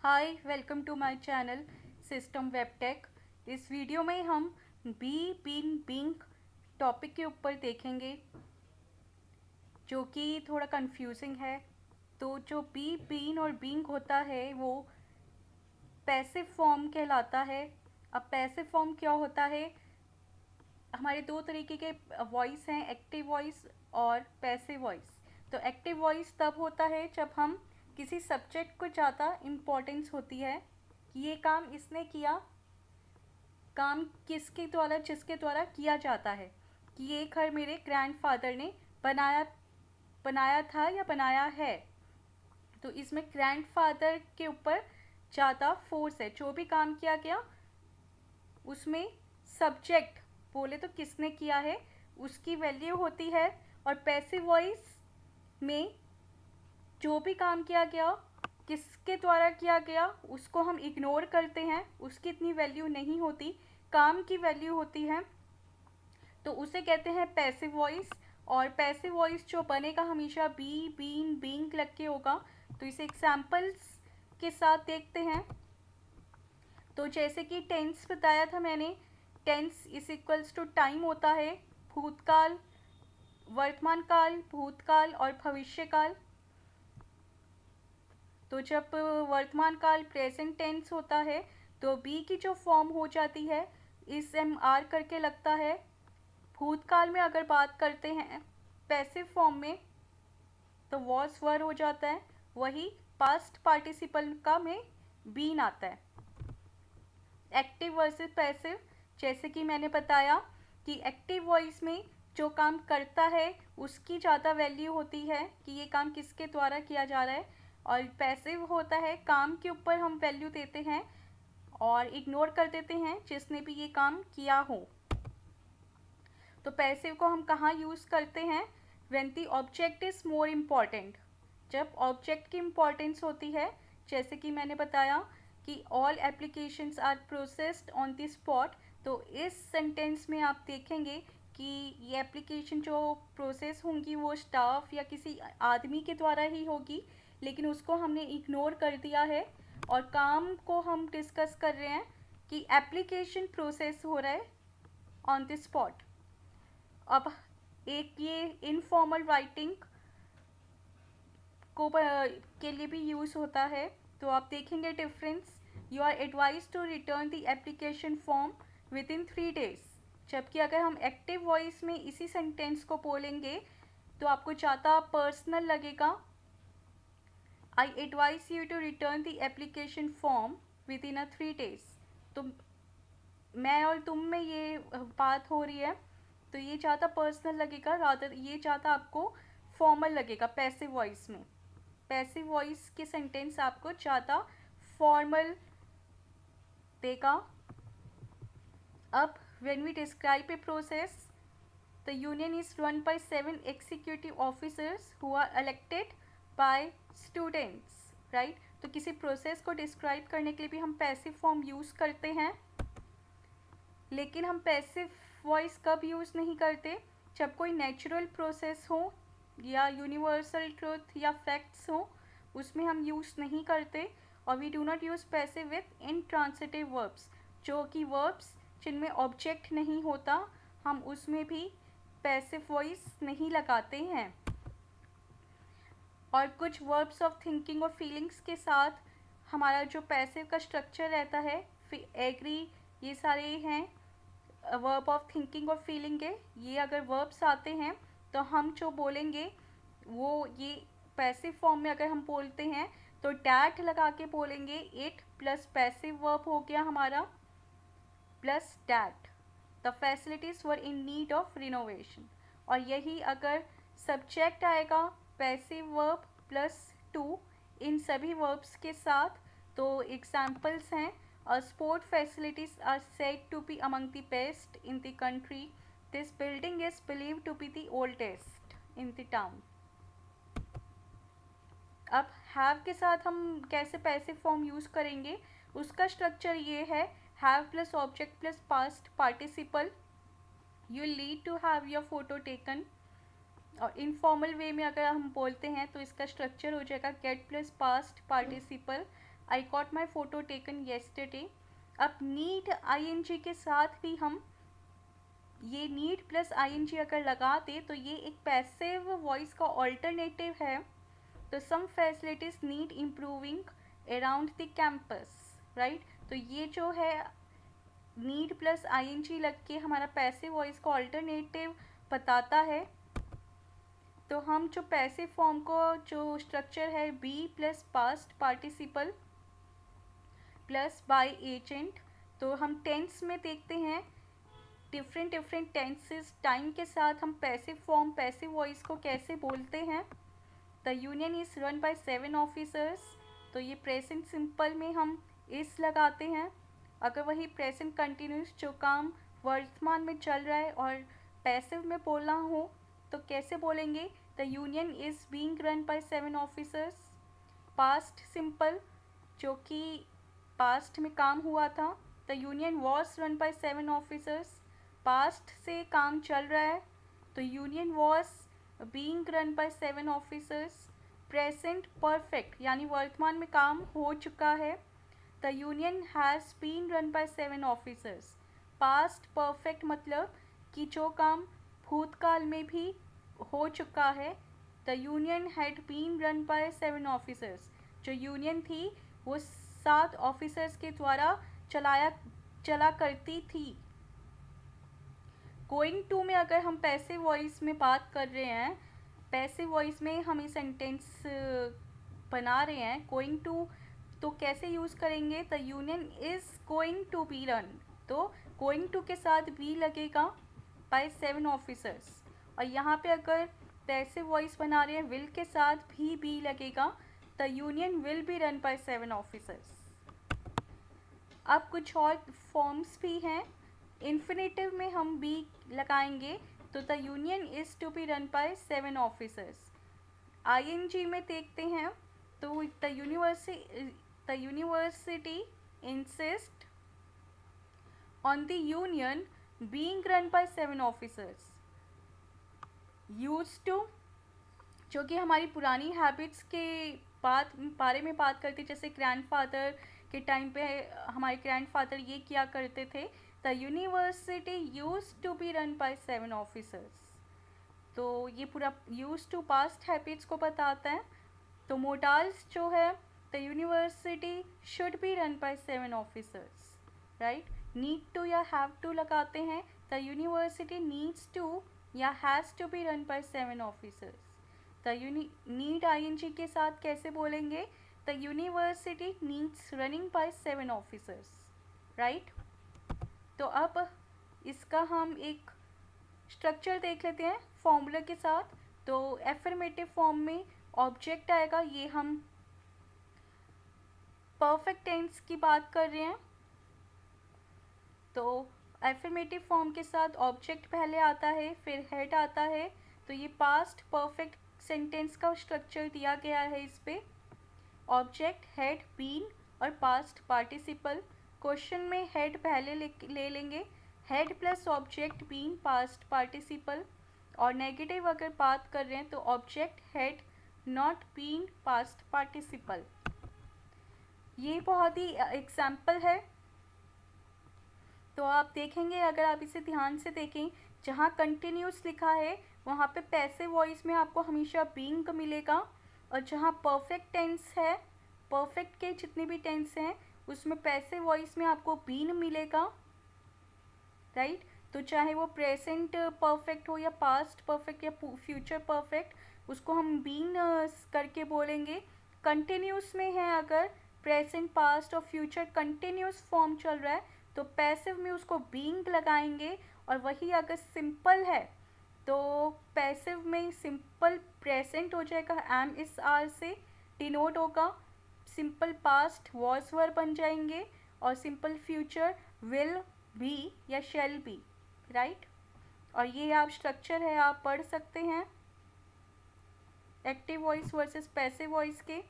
Hi welcome to my channel system web tech. इस वीडियो में हम बी बीन बिंग टॉपिक के ऊपर देखेंगे जो कि थोड़ा कंफ्यूजिंग है। तो जो बी बीन और बिंग होता है वो पैसिव फॉर्म कहलाता है। अब पैसिव फॉर्म क्या होता है? हमारे दो तरीके के वॉइस हैं, एक्टिव वॉइस और पैसिव वॉइस। तो एक्टिव वॉइस तब होता है जब हम किसी सब्जेक्ट को ज़्यादा इम्पोर्टेंस होती है कि ये काम इसने किया, काम किसके द्वारा जिसके द्वारा किया जाता है, कि ये घर मेरे ग्रैंडफादर ने बनाया बनाया था या बनाया है। तो इसमें ग्रैंडफादर के ऊपर ज़्यादा फोर्स है। जो भी काम किया गया उसमें सब्जेक्ट बोले तो किसने किया है उसकी वैल्यू होती है। और पैसिव वॉइस में जो भी काम किया गया किसके द्वारा किया गया उसको हम इग्नोर करते हैं, उसकी इतनी वैल्यू नहीं होती, काम की वैल्यू होती है, तो उसे कहते हैं पैसिव वॉइस। और पैसिव वॉइस जो बनेगा हमेशा बी बीन बीइंग लग के होगा। तो इसे एग्जाम्पल्स के साथ देखते हैं। तो जैसे कि टेंस बताया था मैंने, tense is equals to time होता है, भूतकाल, वर्तमान काल, भूतकाल और भविष्य काल। तो जब वर्तमान काल प्रेजेंट टेंस होता है तो बी की जो फॉर्म हो जाती है इस एम आर करके लगता है। भूतकाल में अगर बात करते हैं पैसिव फॉर्म में तो वॉज वर हो जाता है, वही पास्ट पार्टिसिपल का में बीन आता है। एक्टिव वर्सेस पैसिव, जैसे कि मैंने बताया कि एक्टिव वॉइस में जो काम करता है उसकी ज़्यादा वैल्यू होती है कि ये काम किसके द्वारा किया जा रहा है। और पैसिव होता है काम के ऊपर हम वैल्यू देते हैं और इग्नोर कर देते हैं जिसने भी ये काम किया हो। तो पैसिव को हम कहाँ यूज़ करते हैं? When the object is more important, जब ऑब्जेक्ट की इम्पॉर्टेंस होती है। जैसे कि मैंने बताया कि all applications are processed on the spot. तो इस सेंटेंस में आप देखेंगे कि ये एप्लीकेशन जो प्रोसेस होंगी वो स्टाफ या किसी आदमी के द्वारा ही होगी, लेकिन उसको हमने इग्नोर कर दिया है और काम को हम डिस्कस कर रहे हैं कि एप्लीकेशन प्रोसेस हो रहा है ऑन द स्पॉट। अब एक ये इनफॉर्मल राइटिंग को के लिए भी यूज़ होता है। तो आप देखेंगे difference, you are advise to return the application form within 3 days। जबकि अगर हम एक्टिव वॉइस में इसी सेंटेंस को बोलेंगे तो आपको ज़्यादा पर्सनल लगेगा। I advise you to return the application form within 3 days। तो मैं और तुम में ये बात हो रही है तो ये ज़्यादा पर्सनल लगेगा, रादर ये ज़्यादा आपको फॉर्मल लगेगा पैसिव वॉइस में। पैसिव वॉइस के सेंटेंस आपको ज़्यादा फॉर्मल देगा। अब when we describe a process, the union is run by 7 executive officers who are elected by students, right. तो किसी प्रोसेस को डिस्क्राइब करने के लिए भी हम पैसिव फॉर्म यूज़ करते हैं, लेकिन हम पैसिव वॉइस कब यूज़ नहीं करते? जब कोई नेचुरल प्रोसेस हो या यूनिवर्सल ट्रूथ या फैक्ट्स हो, उसमें हम यूज़ नहीं करते। और we do not use passive with intransitive verbs, जो कि वर्ब्स जिनमें ऑब्जेक्ट नहीं होता, हम उसमें भी पैसिव वॉइस नहीं लगाते हैं। और कुछ वर्ब्स ऑफ थिंकिंग और फीलिंग्स के साथ हमारा जो पैसिव का स्ट्रक्चर रहता है, एग्री, ये सारे हैं वर्ब ऑफ थिंकिंग और फीलिंग है। ये अगर वर्ब्स आते हैं तो हम जो बोलेंगे वो ये पैसिव फॉर्म में अगर हम बोलते हैं तो डैट लगा के बोलेंगे, इट प्लस पैसिव वर्ब हो गया हमारा plus that. The facilities were in need of renovation. और यही अगर सब्जेक्ट आएगा पैसिव वर्ब प्लस टू इन सभी वर्ब्स के साथ, तो एग्जाम्पल्स हैं, sport facilities are said to be among the best in the country. This building is believed to be the oldest in the town. अब have के साथ हम कैसे पैसिव फॉर्म यूज़ करेंगे, उसका स्ट्रक्चर ये है, have plus object plus past participle, you lead to have your photo taken. और इनफॉर्मल वे में अगर हम बोलते हैं तो इसका स्ट्रक्चर हो जाएगा gate plus past participle, I got my photo taken yesterday. अब नीड आईएनजी के साथ भी हम ये नीड प्लस आईएनजी अगर लगा दे तो ये एक पैसिव वॉइस का ऑल्टरनेटिव है। तो some facilities need improving around the campus, right. तो ये जो है नीड प्लस आईएनजी लग के हमारा पैसिव वॉइस का ऑल्टरनेटिव बताता है। तो हम जो पैसिव फॉर्म को जो स्ट्रक्चर है be plus past participle plus by agent, तो हम टेंस में देखते हैं डिफरेंट टेंसेस टाइम के साथ हम पैसिव फॉर्म पैसिव वॉइस को कैसे बोलते हैं। The union is run by 7 officers, तो ये प्रेजेंट सिंपल में हम इस लगाते हैं। अगर वही प्रेजेंट कंटिन्यूस जो काम वर्तमान में चल रहा है और पैसिव में बोलना हो तो कैसे बोलेंगे, the union is being run by 7 officers. Past simple जो कि पास्ट में काम हुआ था, the union was run by 7 officers. Past से काम चल रहा है तो union was being run by 7 officers. Present perfect यानी वर्तमान में काम हो चुका है, the union has been run by 7 officers. Past perfect मतलब कि जो काम भूतकाल में भी हो चुका है, the union had been run by 7 officers. जो यूनियन थी वो 7 ऑफिसर्स के द्वारा चला करती थी। गोइंग टू में अगर हम पैसिव वॉइस में बात कर रहे हैं, पैसिव वॉइस में हम ये सेंटेंस बना रहे हैं गोइंग टू, तो कैसे यूज़ करेंगे, the union is going to be run. तो गोइंग टू के साथ बी लगेगा बाय 7 ऑफिसर्स। और यहाँ पे अगर पैसिव वॉइस बना रहे हैं विल के साथ भी बी लगेगा, the union will be run by 7 officers. अब कुछ और फॉर्म्स भी हैं। इन्फिनेटिव में हम बी लगाएंगे तो the union is to be run by 7 officers. ING में देखते हैं तो the university insist on the union being run by 7 officers. Used to जो कि हमारी पुरानी हैबिट्स के बारे में बात करती, जैसे ग्रैंडफादर के टाइम पे हमारे ग्रैंडफादर ये किया करते थे, the university used to be run by 7 officers. तो ये पूरा यूज्ड टू पास्ट हैबिट्स को बताता है। तो मोडाल्स जो है, the university should be run by 7 officers, right. Need to या हैव टू लगाते हैं, द यूनिवर्सिटी नीड्स टू या has to be run by 7 officers. The need ING के साथ कैसे बोलेंगे, the university needs running by 7 officers, right. तो अब इसका हम एक स्ट्रक्चर देख लेते हैं फॉर्मूला के साथ। तो एफर्मेटिव फॉर्म में ऑब्जेक्ट आएगा, ये हम परफेक्ट टेंस की बात कर रहे हैं। तो एफर्मेटिव फॉर्म के साथ ऑब्जेक्ट पहले आता है, फिर हेड आता है। तो ये पास्ट परफेक्ट सेंटेंस का स्ट्रक्चर दिया गया है इस पे। ऑब्जेक्ट, हेड, बीन और पास्ट पार्टिसिपल। क्वेश्चन में हेड पहले ले लेंगे, had plus object been past participle. और नेगेटिव अगर बात कर रहे हैं तो object, had, not been past participle. ये बहुत ही एग्जाम्पल है। तो आप देखेंगे, अगर आप इसे ध्यान से देखें, जहाँ कंटिन्यूस लिखा है वहाँ पे पैसिव वॉइस में आपको हमेशा बीइंग मिलेगा। और जहाँ परफेक्ट टेंस है, परफेक्ट के जितने भी टेंस हैं उसमें पैसिव वॉइस में आपको बीन मिलेगा, राइट। तो चाहे वो प्रेजेंट परफेक्ट हो या पास्ट परफेक्ट या फ्यूचर परफेक्ट, उसको हम बीन करके बोलेंगे। कंटिन्यूस में है, अगर प्रेजेंट, पास्ट और फ्यूचर कंटिन्यूस फॉर्म चल रहा है तो पैसिव में उसको बीइंग लगाएंगे। और वही अगर सिंपल है तो पैसिव में सिंपल प्रेजेंट हो जाएगा, एम इस आर से डिनोट होगा। सिंपल पास्ट वॉज वर बन जाएंगे और सिंपल फ्यूचर विल बी या शैल बी, राइट। और ये आप स्ट्रक्चर है, आप पढ़ सकते हैं active voice versus passive voice के।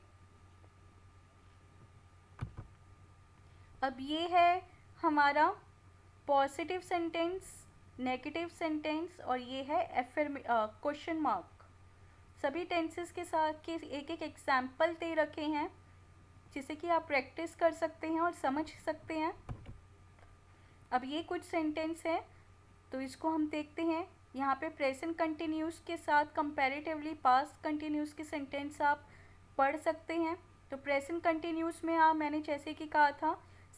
अब ये है हमारा पॉजिटिव सेंटेंस, नेगेटिव सेंटेंस और ये है क्वेश्चन मार्क। सभी टेंसेस के साथ के एक एक एग्जाम्पल दे रखे हैं। जिससे कि आप प्रैक्टिस कर सकते हैं और समझ सकते हैं। अब ये कुछ सेंटेंस है तो इसको हम देखते हैं। यहाँ पे प्रेजेंट कंटिन्यूस के साथ कंपैरेटिवली पास्ट कंटिन्यूस के सेंटेंस आप पढ़ सकते हैं। तो प्रेजेंट कंटिन्यूस में मैंने जैसे कि कहा था,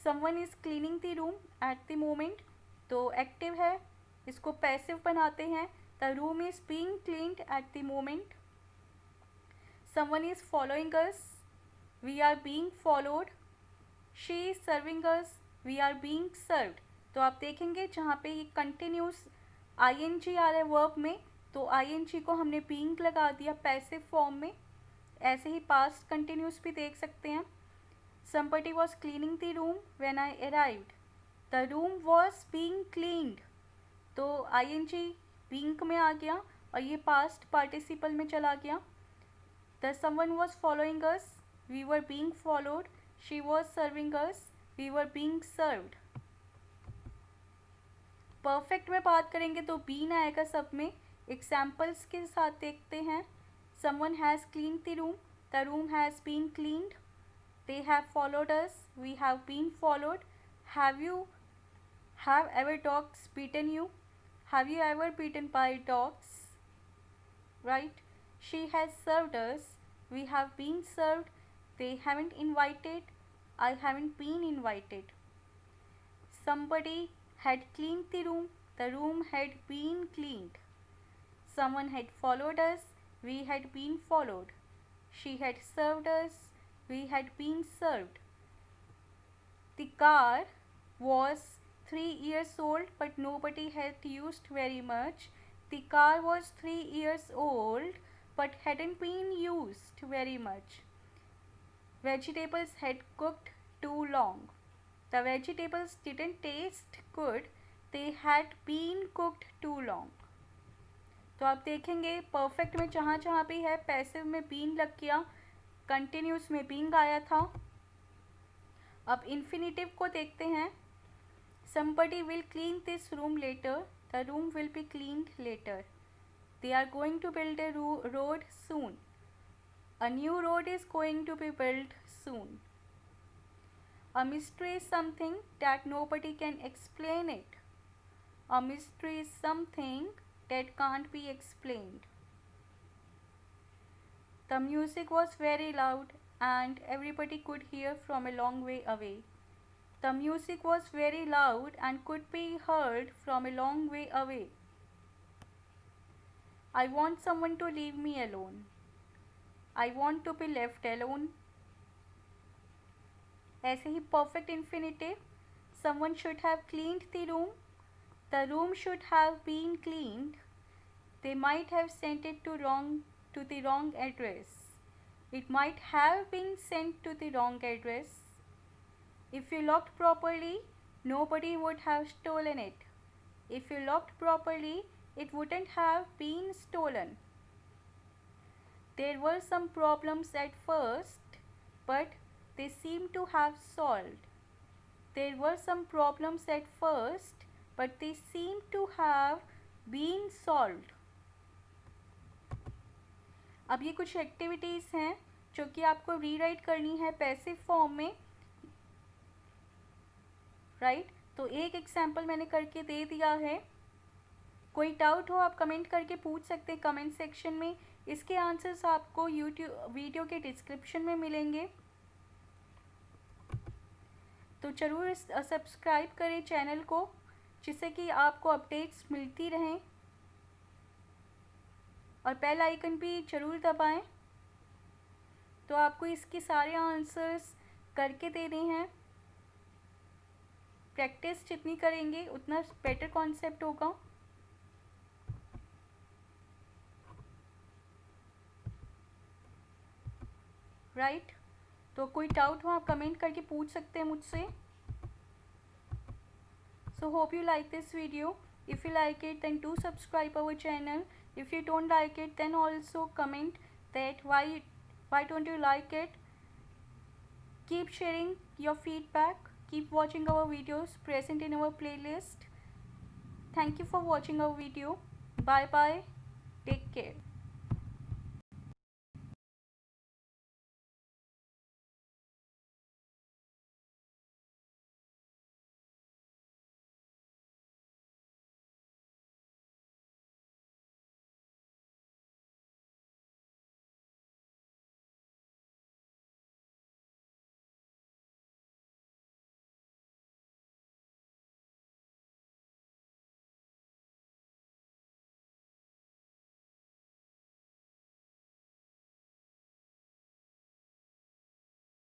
someone is cleaning the room at the moment, तो एक्टिव है, इसको पैसिव बनाते हैं। The room is being cleaned at the moment. Someone is following us, we are being followed. She is serving us, we are being served. तो आप देखेंगे जहाँ पे ये कंटिन्यूस आईएनजी आ रहा है वर्ब में, तो आईएनजी को हमने बीइंग लगा दिया पैसिव फॉर्म में। ऐसे ही पास्ट कंटिन्यूस भी देख सकते हैं। Somebody was cleaning the room when I arrived. The room was being cleaned. तो आईएनजी बीइंग में आ गया और ये पास्ट पार्टिसिपल में चला गया। The someone was following us, we were being followed. She was serving us, we were being served. Perfect में बात करेंगे तो बीन आएगा सब में। एग्जाम्पल्स के साथ देखते हैं। Someone has cleaned the room, the room has been cleaned. They have followed us, we have been followed. Have ever dogs beaten you? Have you ever beaten by dogs? Right? She has served us, we have been served. They haven't invited, I haven't been invited. Somebody had cleaned the room had been cleaned. Someone had followed us, we had been followed. She had served us, we had been served. The car was 3 years old but nobody had used very much. The car was 3 years old but hadn't been used very much. Vegetables had cooked too long. The vegetables didn't taste good, they had been cooked too long. तो आप देखेंगे perfect में जहाँ जहाँ भी है passive में been लग गया, कंटिन्यूस में बीइंग आया था। अब इन्फिनिटिव को देखते हैं। Somebody will clean this room later, the room will be cleaned later. They are going to build a road soon. A new road is going to be built soon. A mystery is something that nobody can explain it. A mystery is something that can't be explained. The music was very loud and everybody could hear from a long way away. The music was very loud and could be heard from a long way away. I want someone to leave me alone. I want to be left alone. ऐसे ही perfect infinitive. Someone should have cleaned the room. The room should have been cleaned. They might have sent it to the wrong address. It might have been sent to the wrong address. If you locked properly, nobody would have stolen it. If you locked properly, it wouldn't have been stolen. There were some problems at first, but they seem to have solved. There were some problems at first, but they seem to have been solved. अब ये कुछ activities हैं जो कि आपको rewrite करनी है passive form में, राइट? तो एक एग्जाम्पल मैंने करके दे दिया है। कोई डाउट हो आप कमेंट करके पूछ सकते हैं कमेंट सेक्शन में। इसके आंसर्स आपको यूट्यूब वीडियो के डिस्क्रिप्शन में मिलेंगे। तो ज़रूर सब्सक्राइब करें चैनल को, जिससे कि आपको अपडेट्स मिलती रहें, और बेल आइकन भी ज़रूर दबाएं। तो आपको इसके सारे आंसर्स करके देने हैं। प्रैक्टिस जितनी करेंगे उतना बेटर कॉन्सेप्ट होगा। राइट? तो कोई डाउट हो आप कमेंट करके पूछ सकते हैं मुझसे। So hope you like this video. If you like it, then do subscribe our channel. If you don't like it, then also comment that why don't you like it. Keep sharing your feedback. Keep watching our videos present in our playlist. Thank you for watching our video. Bye bye. Take care.